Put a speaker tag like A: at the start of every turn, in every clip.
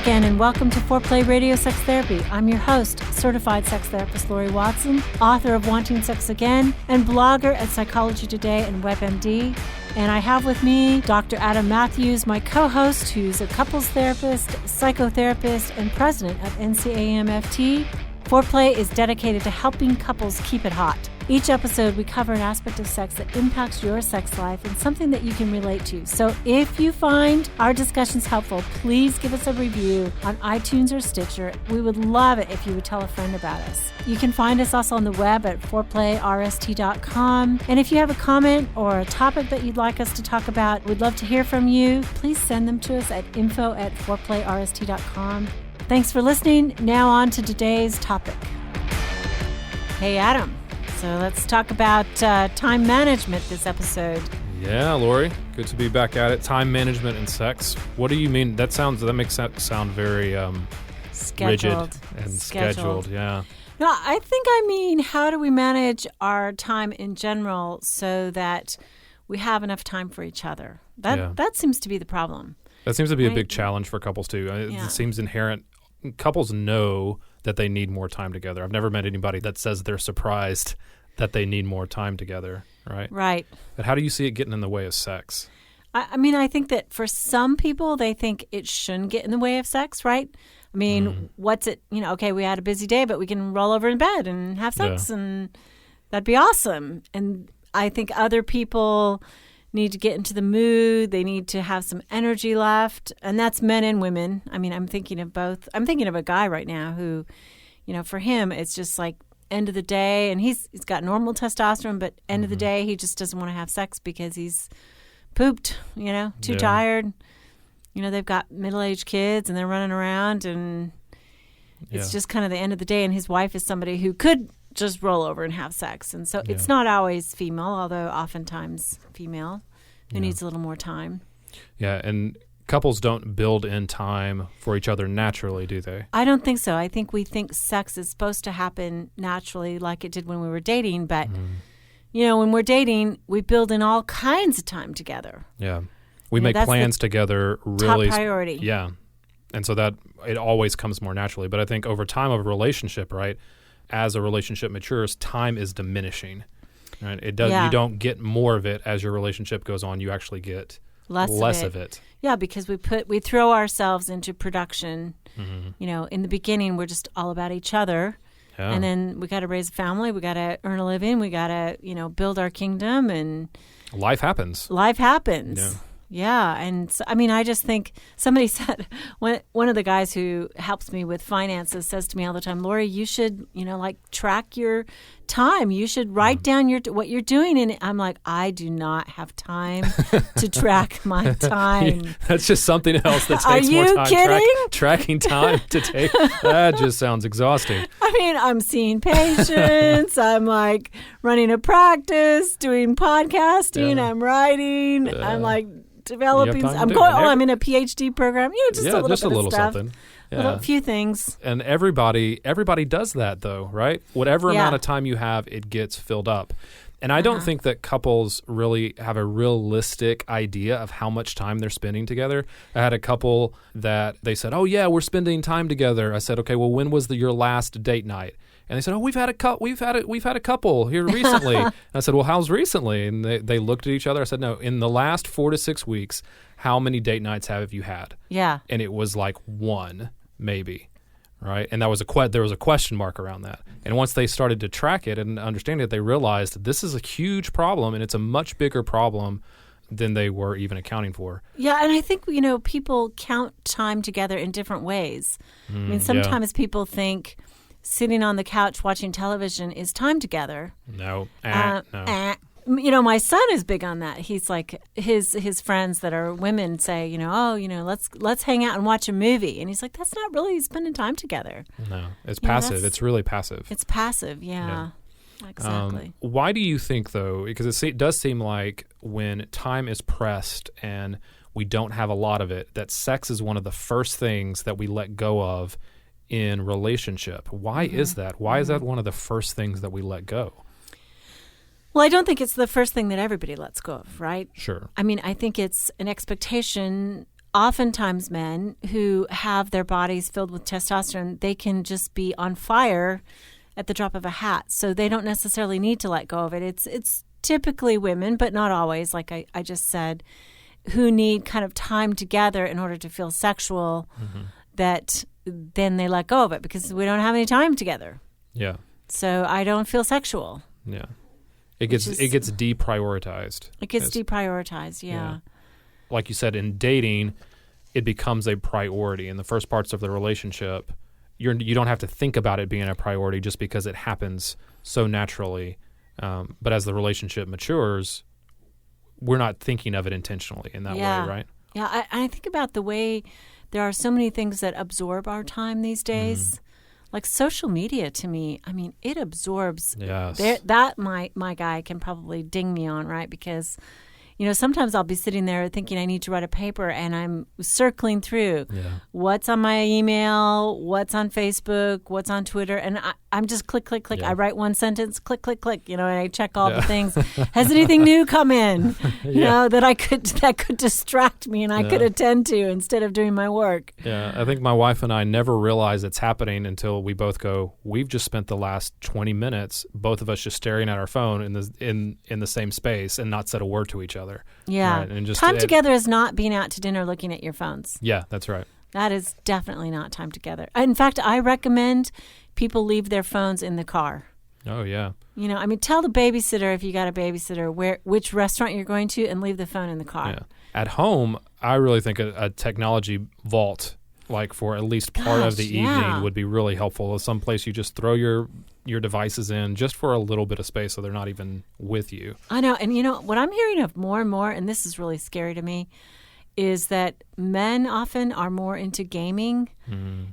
A: again, and welcome to Foreplay Radio Sex Therapy. I'm your host, certified sex therapist Laurie Watson, author of Wanting Sex Again, and blogger at Psychology Today and WebMD. And I have with me Dr. Adam Mathews, my co-host, who's a couples therapist, psychotherapist, and president of NCAMFT. Foreplay is dedicated to helping couples keep it hot. Each episode, we cover an aspect of sex that impacts your sex life and something that you can relate to. So if you find our discussions helpful, please give us a review on iTunes or Stitcher. We would love it if you would tell a friend about us. You can find us also on the web at foreplayrst.com. And if you have a comment or a topic that you'd like us to talk about, we'd love to hear from you. Please send them to us at info@foreplayrst.com. Thanks for listening. Now on to today's topic. Hey, Adam. So let's talk about time management this episode.
B: Yeah, Laurie, good to be back at it. Time management and sex. What do you mean? That makes that sound very rigid and scheduled. Yeah.
A: No, I think I mean, how do we manage our time in general so that we have enough time for each other? That seems to be the problem.
B: That seems to be a big challenge for couples too. It seems inherent. Couples know that they need more time together. I've never met anybody that says they're surprised that they need more time together, right?
A: Right.
B: But how do you see it getting in the way of sex?
A: I mean, I think that for some people, they think it shouldn't get in the way of sex, right? I mean, what's it, okay, we had a busy day, but we can roll over in bed and have sex, and that'd be awesome. And I think other people need to get into the mood. They need to have some energy left. And that's men and women. I mean, I'm thinking of both. I'm thinking of a guy right now who, for him, it's just like end of the day. And he's got normal testosterone, but end of the day, he just doesn't want to have sex because he's pooped, too tired. They've got middle-aged kids and they're running around. And it's just kind of the end of the day. And his wife is somebody who could just roll over and have sex. And so it's not always female, although oftentimes female who needs a little more time. Yeah,
B: and couples don't build in time for each other naturally, do they?
A: I don't think so. I think we think sex is supposed to happen naturally like it did when we were dating. But, when we're dating, we build in all kinds of time together.
B: Yeah. We make plans together really.
A: Top priority.
B: Yeah. And so that it always comes more naturally. But I think over time of a relationship, right, as a relationship matures, time is diminishing. Right? It does. You don't get more of it as your relationship goes on. You actually get less of it.
A: Yeah, because we throw ourselves into production. In the beginning, we're just all about each other, and then we got to raise a family. We got to earn a living. We got to build our kingdom, and
B: life happens.
A: Yeah. Yeah, and so, I mean, I just think somebody said, one of the guys who helps me with finances says to me all the time, Laurie, you should, track your time. You should write down what you're doing. And I'm like, I do not have time to track my time.
B: That's just something else that takes more time.
A: Are you kidding?
B: Tracking time to take, that just sounds exhausting.
A: I mean, I'm seeing patients. I'm like running a practice, doing podcasting. I'm writing. I'm like developing. I'm in a PhD program. Just a little stuff.
B: Something.
A: A few things.
B: And everybody does that though, right? Whatever amount of time you have, it gets filled up. And I don't think that couples really have a realistic idea of how much time they're spending together. I had a couple that they said, "Oh yeah, we're spending time together." I said, "Okay, well, when was your last date night?" And they said, "Oh, we've had a couple here recently." And I said, "Well, how's recently?" And they looked at each other. I said, "No, in the last 4 to 6 weeks, how many date nights have you had?"
A: Yeah.
B: And it was like one, maybe, right? And that was there was a question mark around that. And once they started to track it and understand it, they realized this is a huge problem, and it's a much bigger problem than they were even accounting for.
A: Yeah, and I think, people count time together in different ways. I mean, sometimes people think sitting on the couch watching television is time together.
B: No.
A: My son is big on that. He's like, his friends that are women say, let's hang out and watch a movie. And he's like, that's not really spending time together.
B: No, it's passive. It's really passive.
A: It's passive, yeah. Exactly.
B: Why do you think, though, because it does seem like when time is pressed and we don't have a lot of it, that sex is one of the first things that we let go of in relationship. Why is that? Why is that one of the first things that we let go?
A: Well, I don't think it's the first thing that everybody lets go of, right?
B: Sure.
A: I mean, I think it's an expectation oftentimes men who have their bodies filled with testosterone, they can just be on fire at the drop of a hat. So they don't necessarily need to let go of it. It's typically women, but not always, like I just said, who need kind of time together in order to feel sexual, that then they let go of it because we don't have any time together.
B: Yeah.
A: So I don't feel sexual.
B: Yeah. It gets deprioritized.
A: It gets deprioritized, yeah.
B: Like you said, in dating, it becomes a priority. In the first parts of the relationship, you don't have to think about it being a priority just because it happens so naturally. But as the relationship matures, we're not thinking of it intentionally in that way, right?
A: Yeah, I think about the way there are so many things that absorb our time these days. Like social media, to me, I mean, it absorbs.
B: Yes.
A: That my guy can probably ding me on, right? Because, sometimes I'll be sitting there thinking I need to write a paper, and I'm circling through what's on my email, what's on Facebook, what's on Twitter, and I'm just click, click, click. I write one sentence, click, click, click. And I check all the things. Has anything new come in? That could distract me and I could attend to instead of doing my work.
B: Yeah, I think my wife and I never realize it's happening until we both go, we've just spent the last 20 minutes, both of us just staring at our phone in the same space and not said a word to each other.
A: Yeah.
B: Right? And just
A: time together is not being out to dinner looking at your phones.
B: Yeah, that's right.
A: That is definitely not time together. In fact, I recommend people leave their phones in the car.
B: Oh, yeah.
A: Tell the babysitter, if you got a babysitter, which restaurant you're going to, and leave the phone in the car.
B: Yeah. At home, I really think a technology vault, like for at least part of the evening, would be really helpful. Someplace you just throw your devices in just for a little bit of space so they're not even with you. I
A: know. And what I'm hearing of more and more, and this is really scary to me, is that men often are more into gaming.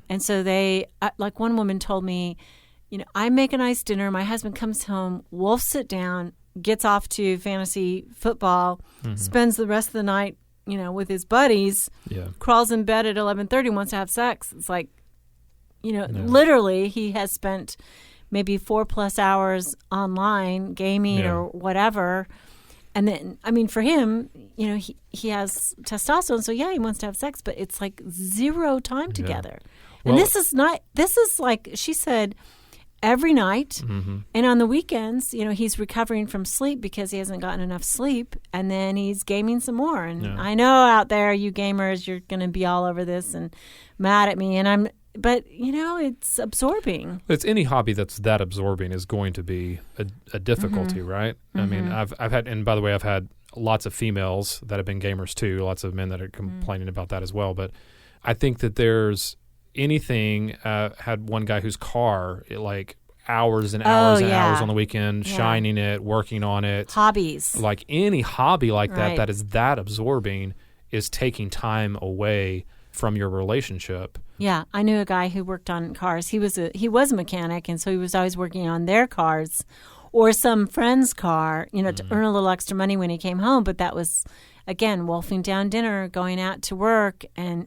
A: And so they, like one woman told me, I make a nice dinner, my husband comes home, we'll sit down, gets off to fantasy football, spends the rest of the night, with his buddies, crawls in bed at 11:30, wants to have sex. It's like, literally he has spent maybe 4+ hours online gaming or whatever. And then, for him, he has testosterone, so he wants to have sex, but it's like zero time together. And this is like, she said, every night. And on the weekends, he's recovering from sleep because he hasn't gotten enough sleep, and then he's gaming some more. And I know out there, you gamers, you're going to be all over this and mad at me, but it's absorbing.
B: It's any hobby that's that absorbing is going to be a difficulty, right? I mean, I've had, and by the way, I've had lots of females that have been gamers too, lots of men that are complaining about that as well. But I think that there's anything, had one guy whose car, like hours and hours and hours on the weekend, shining it, working on it.
A: Hobbies.
B: Like any hobby like that is that absorbing is taking time away from your relationship.
A: Yeah, I knew a guy who worked on cars. He was a mechanic, and so he was always working on their cars or some friend's car, to earn a little extra money when he came home. But that was, again, wolfing down dinner, going out to work. I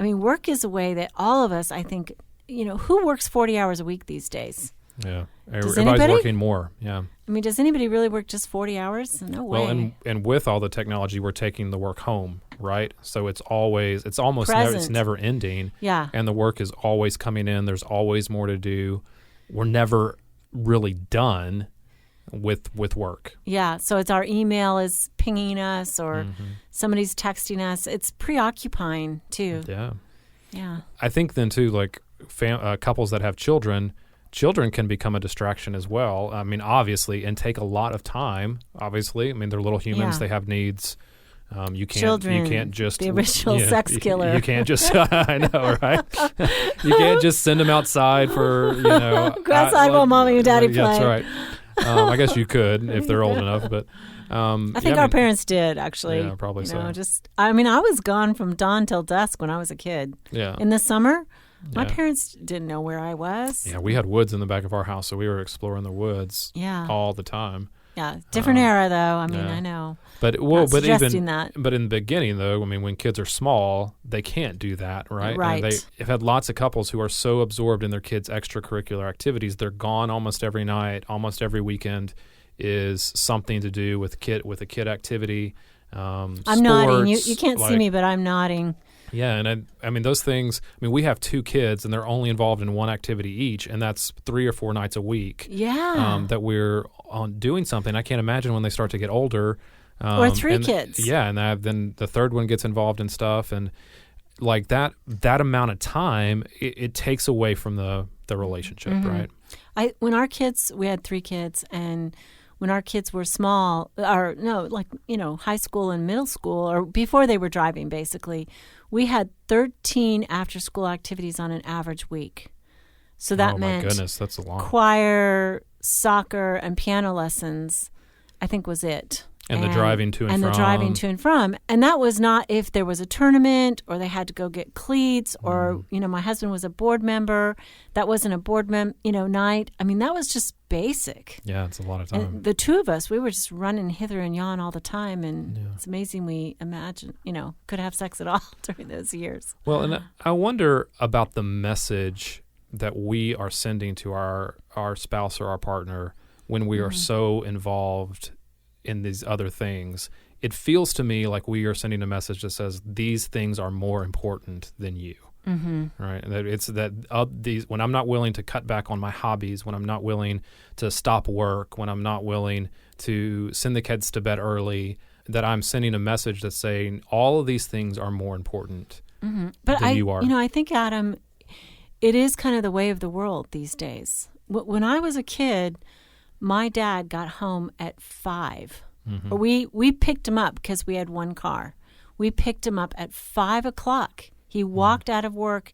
A: mean, work is a way that all of us, I think, who works 40 hours a week these days?
B: Yeah. Everybody's working more. Yeah.
A: I mean, does anybody really work just 40 hours? No way.
B: Well, and with all the technology, we're taking the work home, right? So it's almost never ending.
A: Yeah.
B: And the work is always coming in. There's always more to do. We're never really done with work.
A: Yeah. So it's our email is pinging us or somebody's texting us. It's preoccupying too.
B: Yeah.
A: Yeah.
B: I think then too, like couples that have children can become a distraction as well. I mean, obviously, and take a lot of time. Obviously, I mean, they're little humans; they have needs. You can't just
A: the original sex killer.
B: You can't just. I know, right? You can't just send them outside for
A: go outside while mommy and daddy play.
B: That's right. I guess you could if they're old enough, but
A: I think our parents did actually.
B: Yeah, probably so.
A: I was gone from dawn till dusk when I was a kid.
B: Yeah.
A: In the summer. My parents didn't know where I was.
B: Yeah, we had woods in the back of our house, so we were exploring the woods all the time.
A: Yeah, different era, though. I mean, I know.
B: But in the beginning, though, I mean, when kids are small, they can't do that, right?
A: Right.
B: And I've had lots of couples who are so absorbed in their kids' extracurricular activities, they're gone almost every night, almost every weekend is something to do with a kid activity.
A: I'm
B: sports,
A: nodding. You can't see me, but I'm nodding.
B: Yeah, and I mean, those things, I mean, we have 2 kids, and they're only involved in one activity each, and that's 3 or 4 nights a week that we're on doing something. I can't imagine when they start to get older.
A: Or 3 kids.
B: Yeah, and then the third one gets involved in stuff, and like that amount of time, it takes away from the relationship, right?
A: When our kids, we had 3 kids, and when our kids were small, or no, like, high school and middle school, or before they were driving, basically, we had 13 after-school activities on an average week. So that meant,
B: my goodness, that's a lot.
A: Choir, soccer, and piano lessons, I think was it.
B: And the driving to and from.
A: And the driving to and from. And that was not if there was a tournament or they had to go get cleats or, my husband was a board member. That wasn't a board night. I mean, that was just basic.
B: Yeah, it's a lot of time.
A: And the 2 of us, we were just running hither and yon all the time. And it's amazing we could have sex at all during those years.
B: Well, and I wonder about the message that we are sending to our spouse or our partner when we are so involved in these other things. It feels to me like we are sending a message that says these things are more important than you, right? And that it's that when I'm not willing to cut back on my hobbies, when I'm not willing to stop work, when I'm not willing to send the kids to bed early, that I'm sending a message that's saying all of these things are more important than you are.
A: I think, Adam, it is kind of the way of the world these days. When I was a kid, my dad got home at 5. We picked him up because we had 1 car. We picked him up at 5 o'clock. He walked out of work.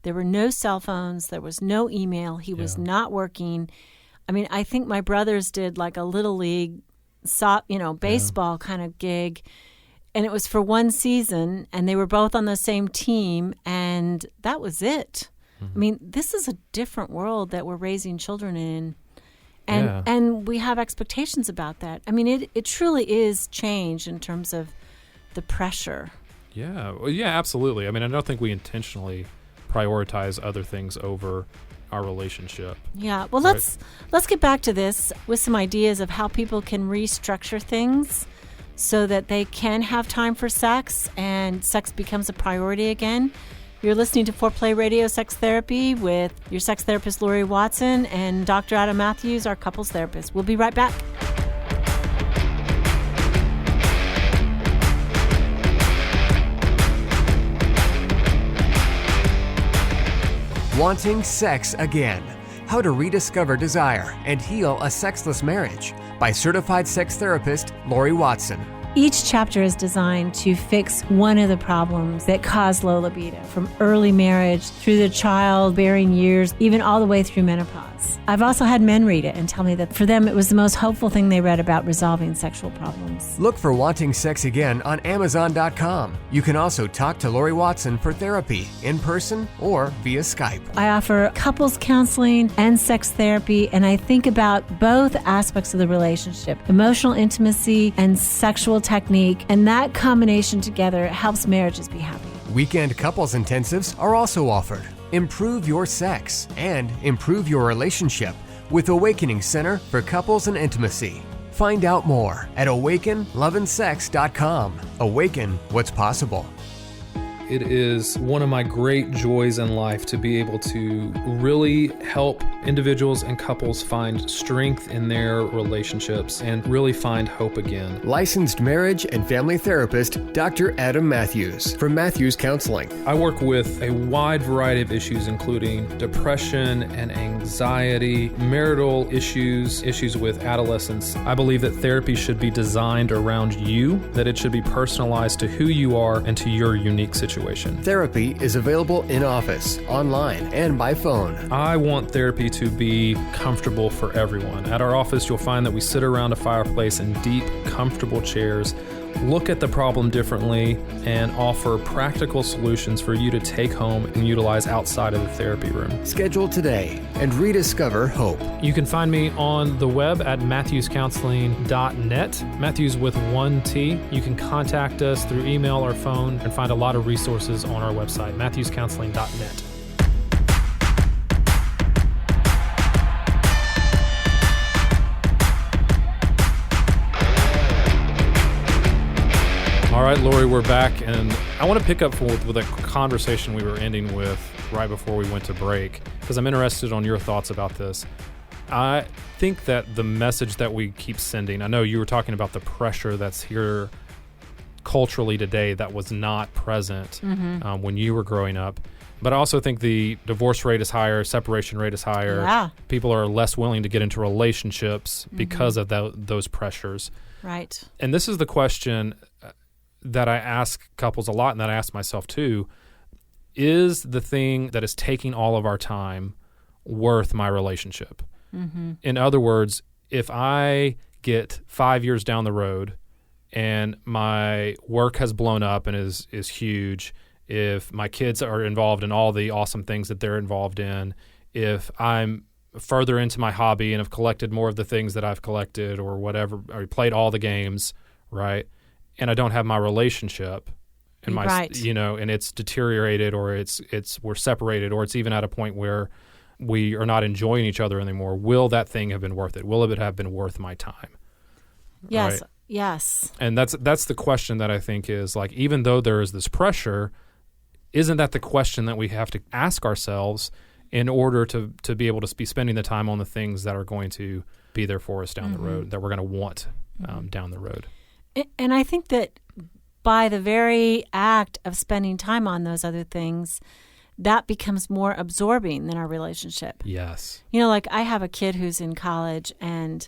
A: There were no cell phones. There was no email. He was not working. I mean, I think my brothers did like a little league, baseball kind of gig. And it was for 1 season, and they were both on the same team, and that was it. I mean, this is a different world that we're raising children in. And we have expectations about that. I mean, it truly is change in terms of the pressure.
B: Yeah. Well, yeah, absolutely. I mean, I don't think we intentionally prioritize other things over our relationship.
A: Yeah. Well, let's get back to this with some ideas of how people can restructure things so that they can have time for sex and sex becomes a priority again. You're listening to Foreplay Radio Sex Therapy with your sex therapist, Laurie Watson, and Dr. Adam Mathews, our couples therapist. We'll be right back.
C: Wanting sex again. How to rediscover desire and heal a sexless marriage by certified sex therapist, Laurie Watson.
A: Each chapter is designed to fix one of the problems that cause low libido, from early marriage through the childbearing years, even all the way through menopause. I've also had men read it and tell me that for them it was the most hopeful thing they read about resolving sexual problems.
C: Look for Wanting Sex Again on Amazon.com. You can also talk to Laurie Watson for therapy in person or via Skype.
A: I offer couples counseling and sex therapy, and I think about both aspects of the relationship, emotional intimacy and sexual technique, and that combination together helps marriages be happy.
C: Weekend couples intensives are also offered. Improve your sex and improve your relationship with Awakening Center for Couples and Intimacy. Find out more at awakenloveandsex.com. Awaken what's possible.
B: It is one of my great joys in life to be able to really help individuals and couples find strength in their relationships and really find hope again.
C: Licensed marriage and family therapist, Dr. Adam Mathews from Mathews Counseling.
B: I work with a wide variety of issues, including depression and anxiety, marital issues, issues with adolescence. I believe that therapy should be designed around you, that it should be personalized to who you are and to your unique situation.
C: Therapy is available in office, online, and by phone.
B: I want therapy to be comfortable for everyone. At our office, you'll find that we sit around a fireplace in deep, comfortable chairs, look at the problem differently, and offer practical solutions for you to take home and utilize outside of the therapy room.
C: Schedule today and rediscover hope.
B: You can find me on the web at mathewscounseling.net, Mathews with 1 T. You can contact us through email or phone and find a lot of resources on our website, mathewscounseling.net. All right, Laurie, we're back, and I want to pick up with a conversation we were ending with right before we went to break, because I'm interested on your thoughts about this. I think that the message that we keep sending, I know you were talking about the pressure that's here culturally today that was not present when you were growing up, but I also think the divorce rate is higher, separation rate is higher.
A: Yeah.
B: People are less willing to get into relationships because of those pressures.
A: Right.
B: And this is the question that I ask couples a lot, and that I ask myself too: is the thing that is taking all of our time worth my relationship? In other words, if I get 5 years down the road and my work has blown up and is huge, if my kids are involved in all the awesome things that they're involved in, if I'm further into my hobby and have collected more of the things that I've collected or whatever, or played all the games, right? And I don't have my relationship, and and it's deteriorated, or we're separated, or it's even at a point where we are not enjoying each other anymore. Will that thing have been worth it? Will it have been worth my time?
A: Yes.
B: Right?
A: Yes.
B: And that's the question that I think is, like, even though there is this pressure, isn't that the question that we have to ask ourselves in order to be able to be spending the time on the things that are going to be there for us down the road, that we're going to want down the road?
A: And I think that by the very act of spending time on those other things, that becomes more absorbing than our relationship.
B: Yes.
A: Like I have a kid who's in college, and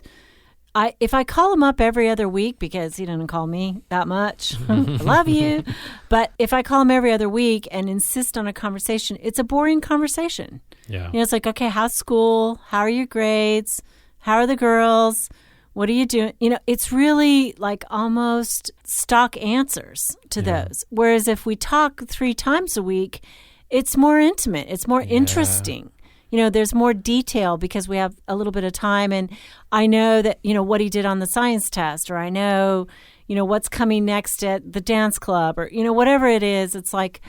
A: if I call him up every other week, because he doesn't call me that much, I love you, but if I call him every other week and insist on a conversation, it's a boring conversation.
B: Yeah.
A: It's like, okay, how's school? How are your grades? How are the girls? What are you doing? It's really like almost stock answers to those. Whereas if we talk 3 times a week, it's more intimate. It's more interesting. There's more detail because we have a little bit of time, and I know that, what he did on the science test, or I know, what's coming next at the dance club, or, whatever it is. It's like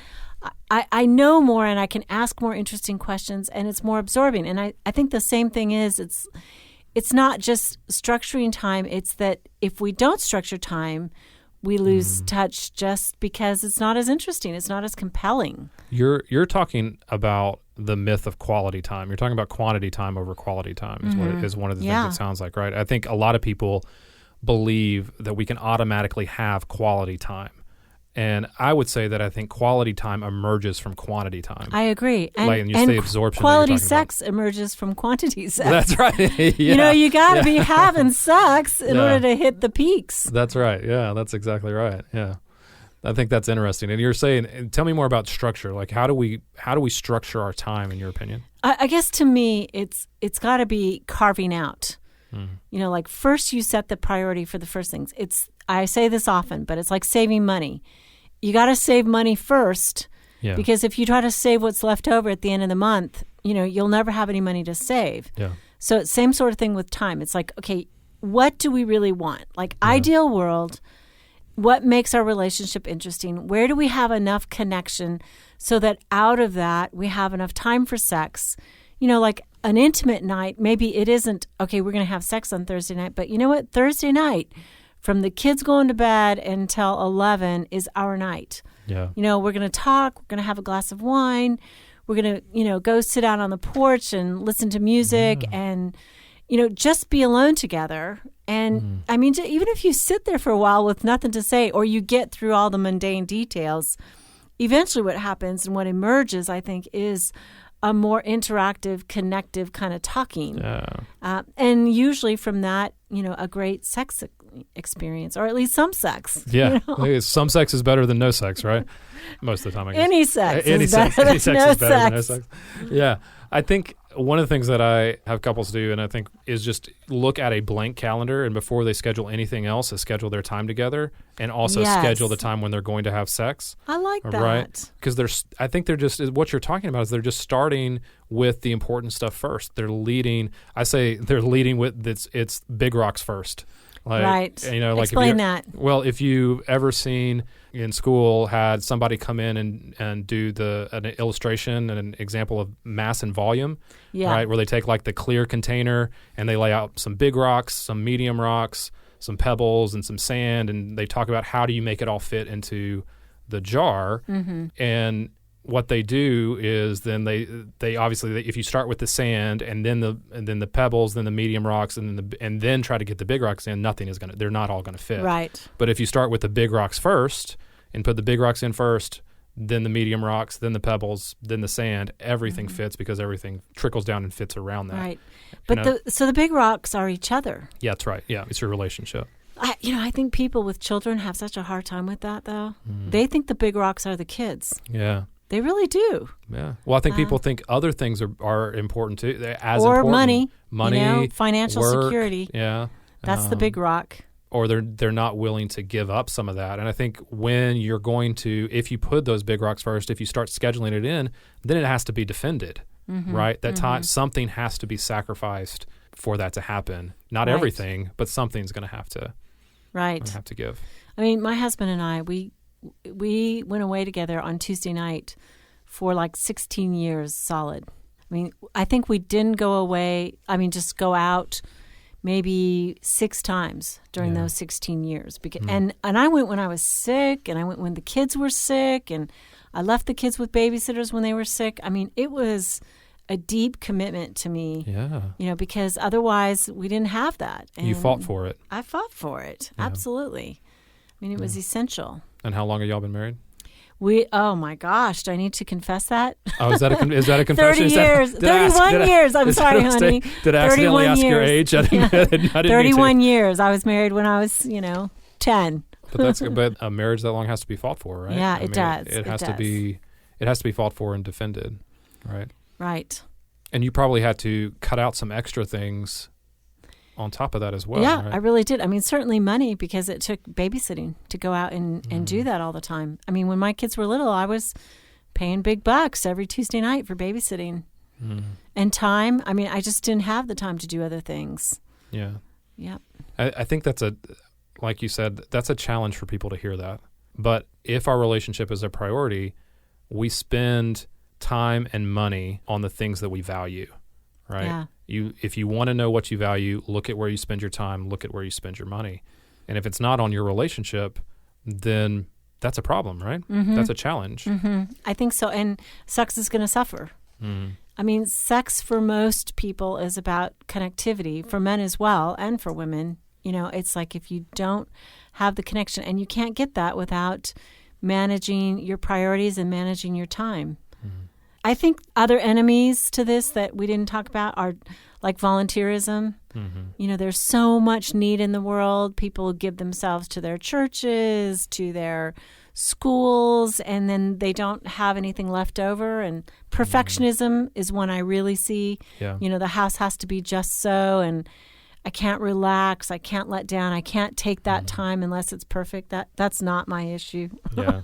A: I know more, and I can ask more interesting questions, and it's more absorbing. And I think the same thing is it's not just structuring time. It's that if we don't structure time, we lose touch just because it's not as interesting. It's not as compelling.
B: You're talking about the myth of quality time. You're talking about quantity time over quality time is one of the things it sounds like, right? I think a lot of people believe that we can automatically have quality time. And I would say that I think quality time emerges from quantity time.
A: I agree.
B: And you say absorption.
A: Quality sex emerges from quantity sex.
B: That's right.
A: You got to be having sex in order to hit the peaks.
B: That's right. Yeah, that's exactly right. Yeah. I think that's interesting. And you're saying, tell me more about structure. Like, how do we structure our time, in your opinion?
A: I guess to me, it's got to be carving out. Like first you set the priority for the first things. I say this often, but it's like saving money. You got to save money first, because if you try to save what's left over at the end of the month, you'll never have any money to save.
B: Yeah.
A: So it's same sort of thing with time. It's like, okay, what do we really want? Like ideal world, what makes our relationship interesting? Where do we have enough connection so that out of that we have enough time for sex? Like an intimate night, maybe it isn't, okay, we're going to have sex on Thursday night, but you know what? Thursday night, from the kids going to bed until 11 is our night.
B: Yeah.
A: We're going to talk. We're going to have a glass of wine. We're going to, go sit out on the porch and listen to music and, just be alone together. And I mean, even if you sit there for a while with nothing to say, or you get through all the mundane details, eventually what happens and what emerges, I think, is a more interactive, connective kind of talking. Yeah. And usually from that, a great sex experience, or at least some sex.
B: Yeah. Some sex is better than no sex, right? Most of the time, I guess.
A: Any sex is better than no sex.
B: Yeah. I think one of the things that I have couples do, and I think, is just look at a blank calendar, and before they schedule anything else, is schedule their time together, and also schedule the time when they're going to have sex.
A: I like that.
B: Right? Because I think they're just, what you're talking about is they're just starting with the important stuff first. They're leading with it's big rocks first. Like,
A: right.
B: Like
A: explain that.
B: Well, if you've ever seen in school, had somebody come in and do an illustration and an example of mass and volume, right? Where they take like the clear container and they lay out some big rocks, some medium rocks, some pebbles and some sand, and they talk about how do you make it all fit into the jar. And what they do is then they obviously, if you start with the sand and then the pebbles, then the medium rocks, and then try to get the big rocks in, they're not all gonna fit.
A: Right.
B: But if you start with the big rocks first and put the big rocks in first, then the medium rocks, then the pebbles, then the sand, everything fits because everything trickles down and fits around that.
A: Right. But so the big rocks are each other.
B: Yeah, that's right. Yeah, it's your relationship.
A: I think people with children have such a hard time with that, though. They think the big rocks are the kids.
B: Yeah.
A: They really do.
B: Yeah. Well, I think people think other things are important too.
A: Or
B: important.
A: Money, financial
B: work,
A: security.
B: Yeah.
A: That's the big rock.
B: Or they're not willing to give up some of that. And I think when you're going to, if you put those big rocks first, if you start scheduling it in, then it has to be defended, right? That time, something has to be sacrificed for that to happen. Not everything, but something's going to have to.
A: Right.
B: Have to give.
A: I mean, my husband and I, we went away together on Tuesday night for like 16 years solid. I mean, I think we didn't go away. I mean, just go out maybe 6 times during those 16 years. And I went when I was sick, and I went when the kids were sick, and I left the kids with babysitters when they were sick. I mean, it was a deep commitment to me. Yeah. Because otherwise we didn't have that. And
B: you fought for it.
A: I fought for it. Yeah. Absolutely. I mean, it was essential.
B: And how long have y'all been married?
A: Oh my gosh, do I need to confess that?
B: Oh, is that a confession?
A: 30 years. 31 years. I'm sorry, honey.
B: Did I accidentally ask your age? I didn't
A: 31 years. I was married when I was, 10.
B: But a marriage that long has to be fought for, right?
A: Yeah, it does.
B: It has to be fought for and defended, right?
A: Right.
B: And you probably had to cut out some extra things on top of that as well.
A: Yeah,
B: right?
A: I really did. I mean, certainly money, because it took babysitting to go out and do that all the time. I mean, when my kids were little, I was paying big bucks every Tuesday night for babysitting. And time, I mean, I just didn't have the time to do other things.
B: Yeah.
A: Yep.
B: I think like you said, that's a challenge for people to hear that. But if our relationship is a priority, we spend time and money on the things that we value, right?
A: Yeah.
B: If you want to know what you value, look at where you spend your time, look at where you spend your money. And if it's not on your relationship, then that's a problem, right? That's a challenge.
A: I think so. And sex is going to suffer. I mean, sex for most people is about connectivity, for men as well, and for women. It's like if you don't have the connection, and you can't get that without managing your priorities and managing your time. I think other enemies to this that we didn't talk about are like volunteerism. There's so much need in the world. People give themselves to their churches, to their schools, and then they don't have anything left over. And perfectionism is one I really see.
B: Yeah.
A: The house has to be just so, and I can't relax. I can't let down. I can't take that time unless it's perfect. That's not my issue.
B: Yeah.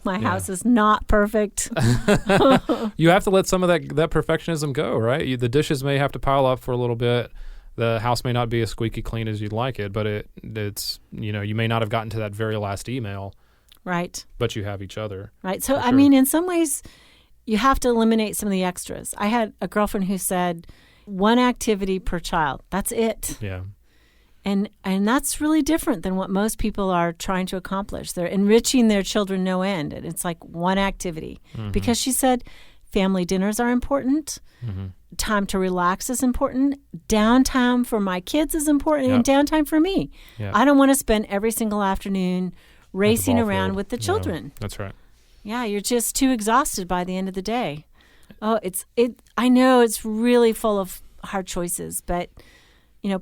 A: My house is not perfect.
B: You have to let some of that perfectionism go, right? The dishes may have to pile up for a little bit. The house may not be as squeaky clean as you'd like it, but it's you may not have gotten to that very last email.
A: Right.
B: But you have each other.
A: Right. So, I mean, in some ways, you have to eliminate some of the extras. I had a girlfriend who said, 1 activity per child. That's it.
B: Yeah.
A: And that's really different than what most people are trying to accomplish. They're enriching their children no end. And it's like 1 activity. Because she said family dinners are important. Time to relax is important. Downtime for my kids is important. And downtime for me. Yep. I don't want to spend every single afternoon racing around with the children.
B: Yeah, that's right.
A: Yeah, you're just too exhausted by the end of the day. Oh, I know it's really full of hard choices, but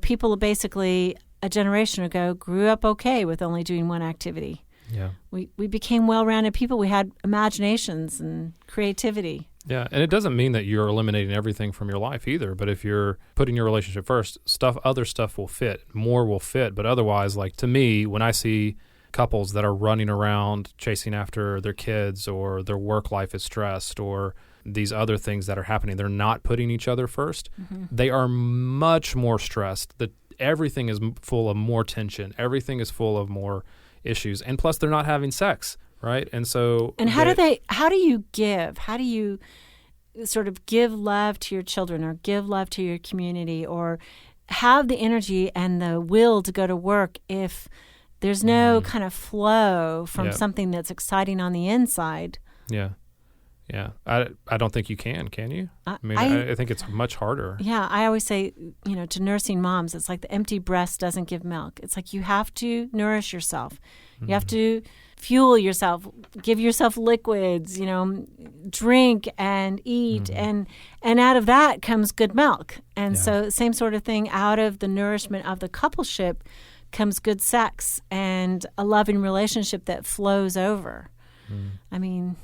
A: people basically a generation ago grew up okay with only doing 1 activity.
B: Yeah.
A: We became well-rounded people. We had imaginations and creativity.
B: Yeah, and it doesn't mean that you're eliminating everything from your life either, but if you're putting your relationship first, other stuff will fit, more will fit, but otherwise, like to me, when I see couples that are running around chasing after their kids, or their work life is stressed, or these other things that are happening, they're not putting each other first. They are much more stressed. Everything is full of more tension. Everything is full of more issues. And plus they're not having sex, right? And so how do you give? How do you sort of give love to your children, or give love to your community, or
A: have the energy and the will to go to work if there's no kind of flow from something that's exciting on the inside.
B: Yeah. Yeah. I don't think you can you? I think it's much harder.
A: Yeah. I always say, to nursing moms, it's like the empty breast doesn't give milk. It's like you have to nourish yourself. You have to fuel yourself, give yourself liquids, drink and eat. And out of that comes good milk. And so same sort of thing, out of the nourishment of the coupleship comes good sex and a loving relationship that flows over. I mean...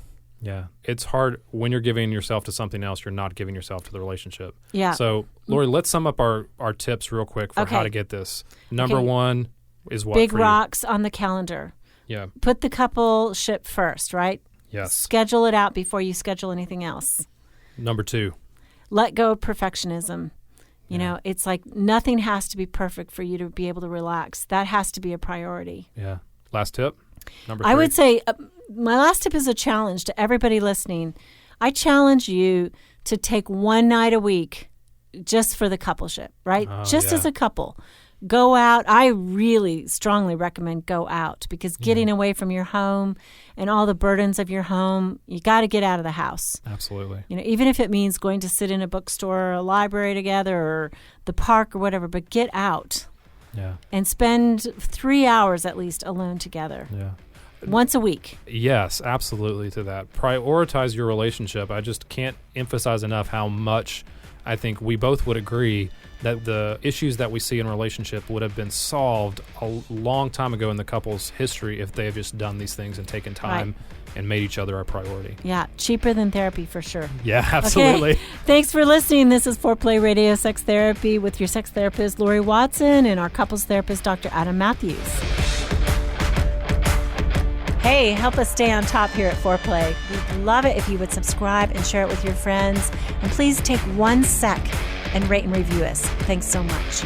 B: Yeah. It's hard when you're giving yourself to something else, you're not giving yourself to the relationship.
A: Yeah.
B: So, Laurie, let's sum up our tips real quick for how to get this. Number one is what?
A: Big rocks on the calendar.
B: Yeah.
A: Put the coupleship first, right?
B: Yes.
A: Schedule it out before you schedule anything else.
B: Number two.
A: Let go of perfectionism. It's like nothing has to be perfect for you to be able to relax. That has to be a priority.
B: Yeah. Last tip. Number three.
A: I would say my last tip is a challenge to everybody listening. I challenge you to take one night a week just for the coupleship, right? As a couple. Go out. I really strongly recommend go out because getting away from your home and all the burdens of your home, you got to get out of the house.
B: Absolutely.
A: Even if it means going to sit in a bookstore or a library together or the park or whatever, but get out.
B: Yeah.
A: And spend 3 hours at least alone together.
B: Yeah.
A: Once a week.
B: Yes, absolutely to that. Prioritize your relationship. I just can't emphasize enough how much I think we both would agree that the issues that we see in relationship would have been solved a long time ago in the couple's history if they have just done these things and taken time and made each other a priority.
A: Yeah, cheaper than therapy for sure.
B: Yeah, absolutely.
A: Okay. Thanks for listening. This is Foreplay Radio Sex Therapy with your sex therapist, Laurie Watson, and our couples therapist, Dr. Adam Mathews. Hey, help us stay on top here at Foreplay. We'd love it if you would subscribe and share it with your friends. And please take 1 sec and rate and review us. Thanks so much.